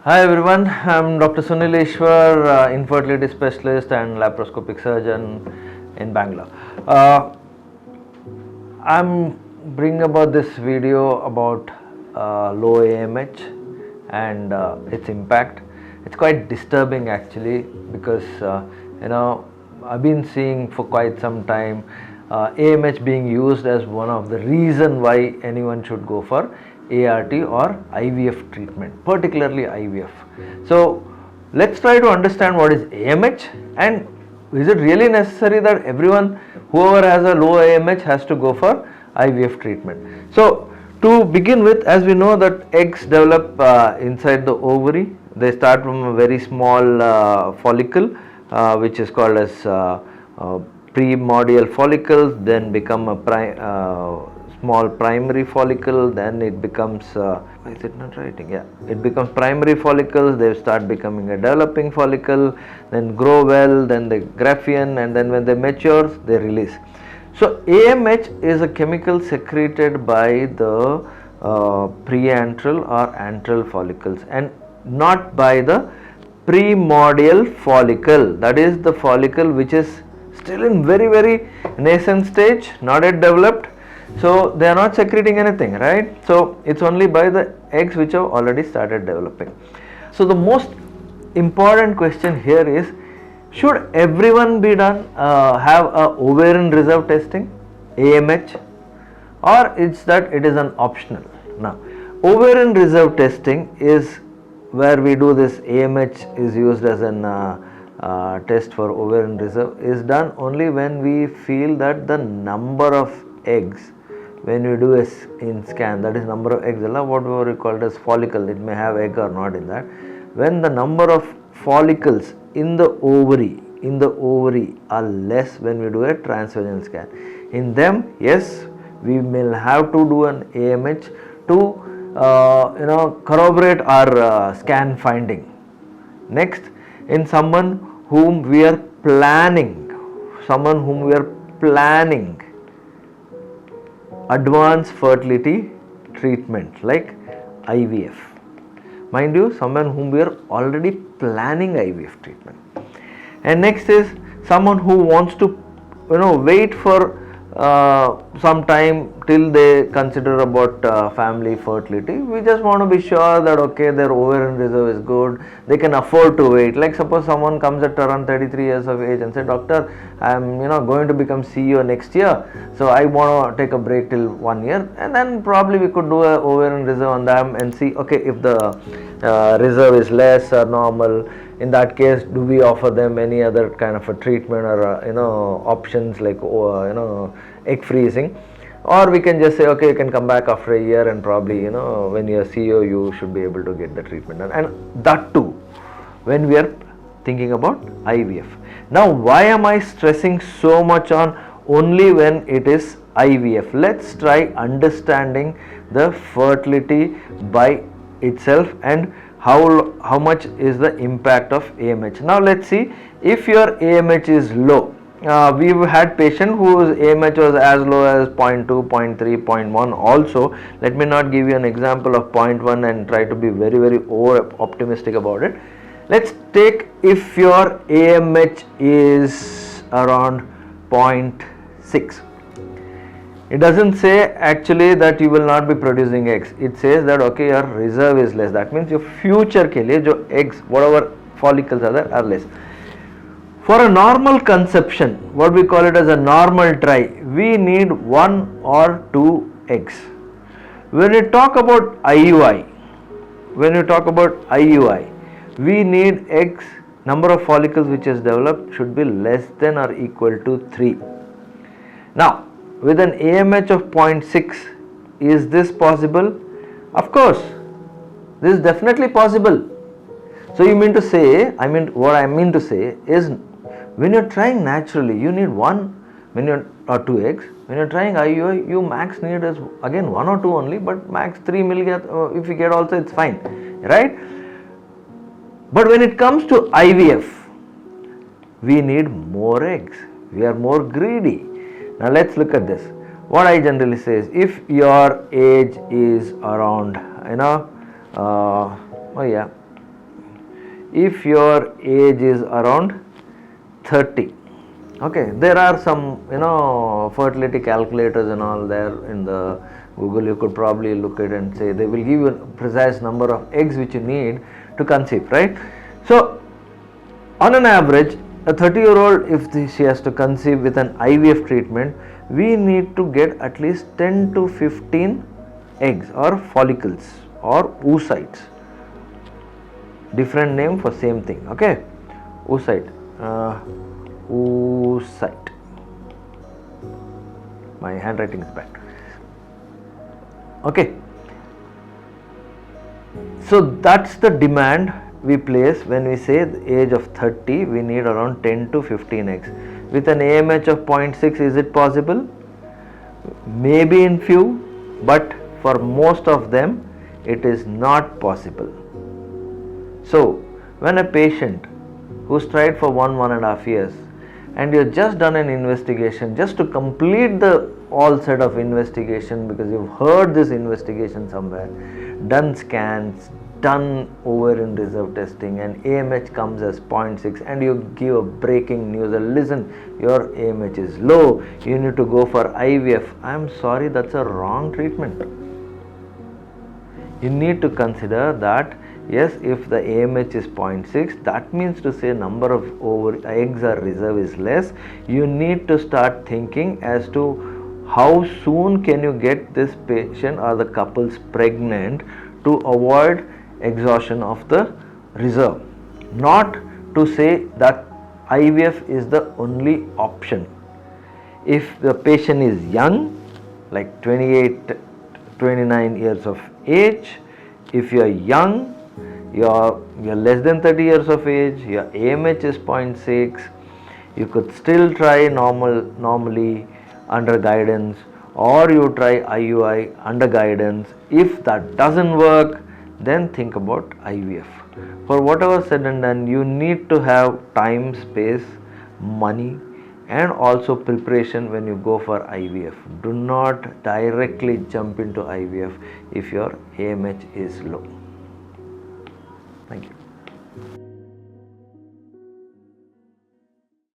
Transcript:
Hi everyone, I'm Dr. Sunil Eshwar, infertility specialist and laparoscopic surgeon in Bangalore. I'm bringing about this video about low AMH and its impact. It's quite disturbing actually because I've been seeing for quite some time AMH being used as one of the reason why anyone should go for ART or IVF treatment, particularly IVF. So let's try to understand what is AMH and is it really necessary that everyone, whoever has a low AMH, has to go for IVF treatment. So to begin with, as we know that eggs develop inside the ovary. They start from a very small follicle which is called as primordial follicles, then become a small primary follicle, then it becomes is it not writing? Yeah, it becomes primary follicles. They start becoming a developing follicle, then grow well, then they Graafian, and then when they mature they release. So AMH is a chemical secreted by the preantral or antral follicles and not by the primordial follicle, that is the follicle which is still in very nascent stage, not yet developed. So they are not secreting anything, right? So it's only by the eggs which have already started developing. So the most important question here is, should everyone be done have a ovarian reserve testing, AMH, or it's that it is an optional? Now ovarian reserve testing is where we do this. AMH is used as an test for ovarian reserve, is done only when we feel that the number of eggs, when you do a scan, that is number of eggs, what we call as follicle, it may have egg or not in that. When the number of follicles in the ovary are less when we do a transvaginal scan, in them, yes, we will have to do an AMH to corroborate our scan finding. Next, in someone whom we are planning advanced fertility treatment like IVF. Mind you, someone whom we are already planning IVF treatment. And next is someone who wants to wait for some time till they consider about family fertility. We just want to be sure that okay, their ovarian reserve is good, they can afford to wait. Like suppose someone comes at around 33 years of age and say, doctor, I am going to become CEO next year, so I want to take a break till 1 year, and then probably we could do a ovarian reserve on them and see okay, if the reserve is less or normal. In that case, do we offer them any other kind of a treatment or options like egg freezing, or we can just say okay, you can come back after a year and probably when you are CEO you should be able to get the treatment done, and that too when we are thinking about IVF. Now why am I stressing so much on only when it is IVF? Let's try understanding the fertility by itself and how much is the impact of AMH. Now let's see, if your AMH is low, we've had patient whose AMH was as low as 0.2, 0.3, 0.1 also. Let me not give you an example of 0.1 and try to be very over optimistic about it. Let's take if your AMH is around 0.6. It doesn't say actually that you will not be producing eggs. It says that okay, your reserve is less. That means your future के लिए जो eggs, whatever follicles are there, are less. For a normal conception, what we call it as a normal try, we need 1 or 2 eggs. When you talk about IUI, we need eggs, number of follicles which is developed should be less than or equal to 3. Now with an AMH of 0.6, is this possible? Of course, this is definitely possible. So you mean to say, what I mean to say is, when you're trying naturally, you need 1 or 2 eggs. When you're trying IUI, you max need is again 1 or 2 only, but max 3 will if you get also, it's fine, right? But when it comes to IVF, we need more eggs. We are more greedy. Now let's look at this. What I generally say is, if your age is around if your age is around 30. Okay, there are some fertility calculators and all there in the Google. You could probably look at and say they will give you a precise number of eggs which you need to conceive, right? So on an average, a 30-year-old, if she has to conceive with an IVF treatment, we need to get at least 10 to 15 eggs or follicles or oocytes. Different name for same thing. Okay, oocyte. Oocyte. My handwriting is bad. Okay, so that's the demand we place when we say the age of 30 we need around 10 to 15 eggs. With an AMH of 0.6, is it possible? Maybe in few, but for most of them it is not possible. So when a patient who's tried for 1.5 years and you've just done an investigation, just to complete the all set of investigation, because you've heard this investigation somewhere, done scans, done ovarian reserve testing, and AMH comes as 0.6, and you give a breaking news, listen, your AMH is low, you need to go for IVF. I am sorry, that's a wrong treatment. You need to consider that yes, if the AMH is 0.6, that means to say number of eggs or reserve is less. You need to start thinking as to how soon can you get this patient or the couples pregnant to avoid exhaustion of the reserve. Not to say that IVF is the only option. If the patient is young, like 28, 29 years of age, if you are young, you're less than 30 years of age, your AMH is 0.6, you could still try normally under guidance, or you try IUI under guidance. If that doesn't work, then think about IVF. For whatever said and done, you need to have time, space, money, and also preparation when you go for IVF. Do not directly jump into IVF if your AMH is low.